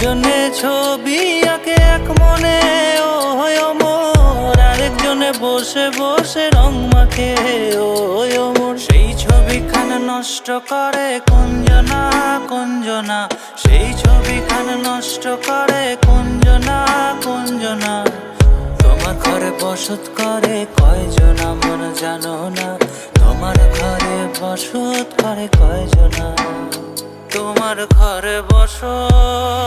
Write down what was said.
একজনে ছবি আঁকে এক মনে ও হয় অমর, আরেকজনে বসে বসে রং মাখে ও হয় অমর। সেই ছবিখান নষ্ট করে কুঞ্জনা কুঞ্জনা, সেই ছবিখান নষ্ট করে কুঞ্জনা কুঞ্জনা। তোমার ঘরে বসত করে কয়জনা মন জানো না, তোমার ঘরে বসত করে কয়জনা, তোমার ঘরে বসত